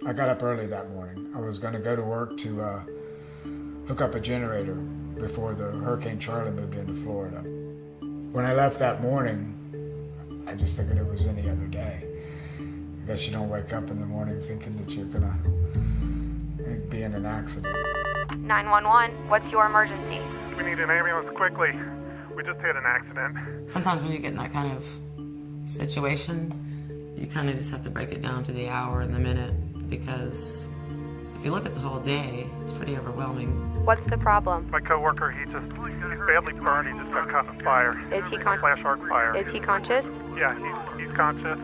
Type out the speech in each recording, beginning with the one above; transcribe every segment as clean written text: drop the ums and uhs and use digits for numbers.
I got up early that morning. I was going to go to work to hook up a generator before the Hurricane Charlie moved into Florida. When I left that morning, I just figured it was any other day. I guess you don't wake up in the morning thinking that you're gonna be in an accident. 911, what's your emergency? We need an ambulance quickly. We just had an accident. Sometimes when you get in that kind of situation, you kind of just have to break it down to the hour and the minute, because if you look at the whole day, it's pretty overwhelming. What's the problem? My coworker, he's badly burned. He just got caught in a fire. Is he Flash arc fire. Is he conscious? Yeah, he's conscious.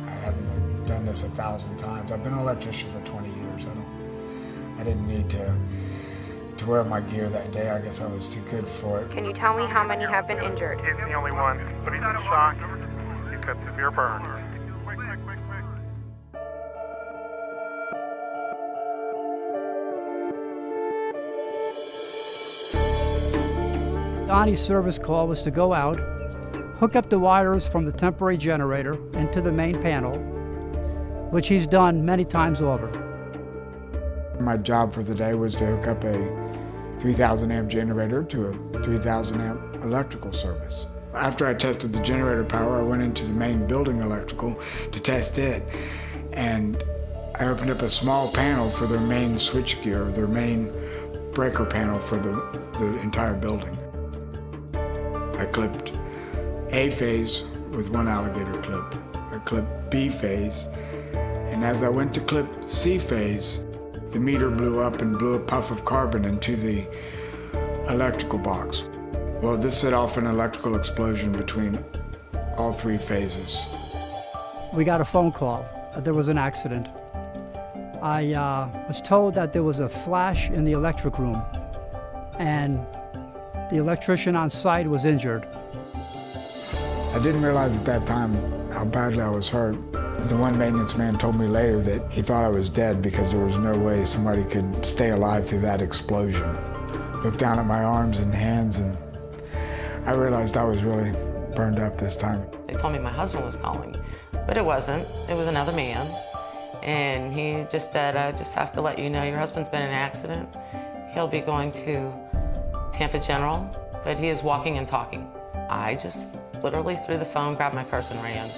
I haven't done this 1,000 times. I've been an electrician for 20 years. I didn't need to wear my gear that day. I guess I was too good for it. Can you tell me how many have been injured? He's the only one, but he's in shock. He's got severe burns. Donny's service call was to go out, hook up the wires from the temporary generator into the main panel, which he's done many times over. My job for the day was to hook up a 3,000 amp generator to a 3,000 amp electrical service. After I tested the generator power, I went into the main building electrical to test it. And I opened up a small panel for their main switchgear, their main breaker panel for the entire building. I clipped A phase with one alligator clip. I clipped B phase, and as I went to clip C phase, the meter blew up and blew a puff of carbon into the electrical box. Well, this set off an electrical explosion between all three phases. We got a phone call that there was an accident. I was told that there was a flash in the electric room, and the electrician on site was injured. I didn't realize at that time how badly I was hurt. The one maintenance man told me later that he thought I was dead because there was no way somebody could stay alive through that explosion. Looked down at my arms and hands, and I realized I was really burned up this time. They told me my husband was calling, but it wasn't. It was another man. And he just said, I just have to let you know your husband's been in an accident. He'll be going to Tampa General, but he is walking and talking. I just literally threw the phone, grabbed my purse, and ran.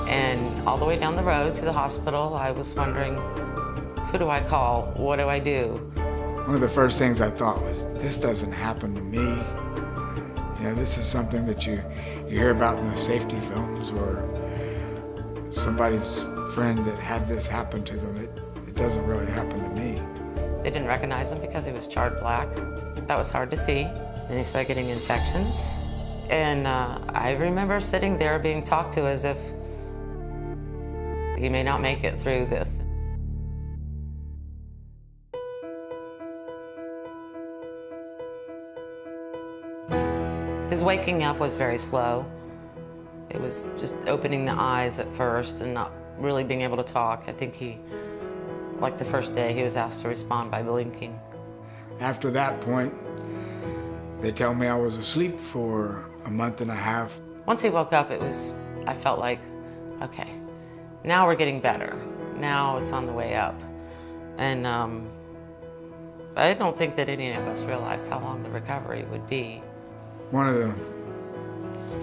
And all the way down the road to the hospital, I was wondering, who do I call? What do I do? One of the first things I thought was, this doesn't happen to me. You know, this is something that you hear about in the safety films, or somebody's friend that had this happen to them. It doesn't really happen to me. They didn't recognize him because he was charred black. That was hard to see. Then he started getting infections. And I remember sitting there being talked to as if he may not make it through this. His waking up was very slow. It was just opening the eyes at first and not really being able to talk. I think he, like the first day, he was asked to respond by blinking. After that point, they tell me I was asleep for a month and a half. Once he woke up, I felt like, okay, now we're getting better. Now it's on the way up. And I don't think that any of us realized how long the recovery would be. One of the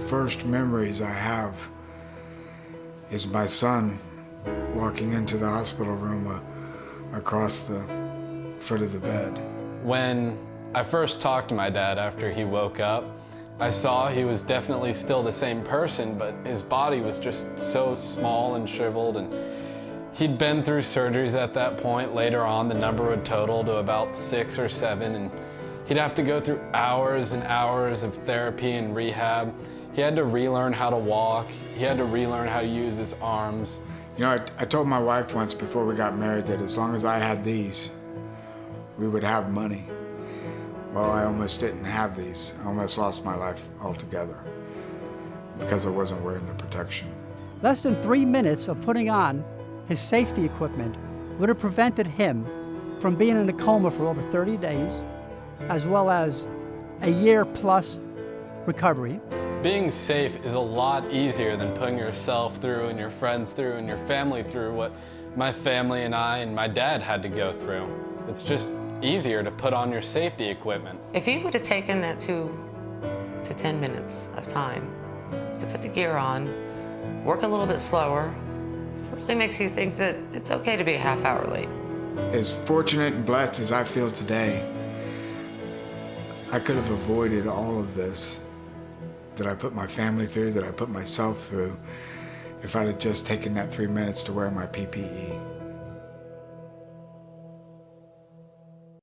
first memories I have is my son walking into the hospital room across the foot of the bed. When I first talked to my dad after he woke up, I saw he was definitely still the same person, but his body was just so small and shriveled, and he'd been through surgeries at that point. Later on, the number would total to about 6 or 7, and he'd have to go through hours and hours of therapy and rehab. He had to relearn how to walk. He had to relearn how to use his arms. You know, I told my wife once before we got married that as long as I had these, we would have money. Well, I almost didn't have these. I almost lost my life altogether because I wasn't wearing the protection. Less than 3 minutes of putting on his safety equipment would have prevented him from being in a coma for over 30 days, as well as a year plus recovery. Being safe is a lot easier than putting yourself through and your friends through and your family through what my family and I and my dad had to go through. It's just easier to put on your safety equipment. If he would have taken that 2 to 10 minutes of time to put the gear on, work a little bit slower, it really makes you think that it's okay to be a half hour late. As fortunate and blessed as I feel today, I could have avoided all of this that I put my family through, that I put myself through, if I'd have just taken that 3 minutes to wear my PPE.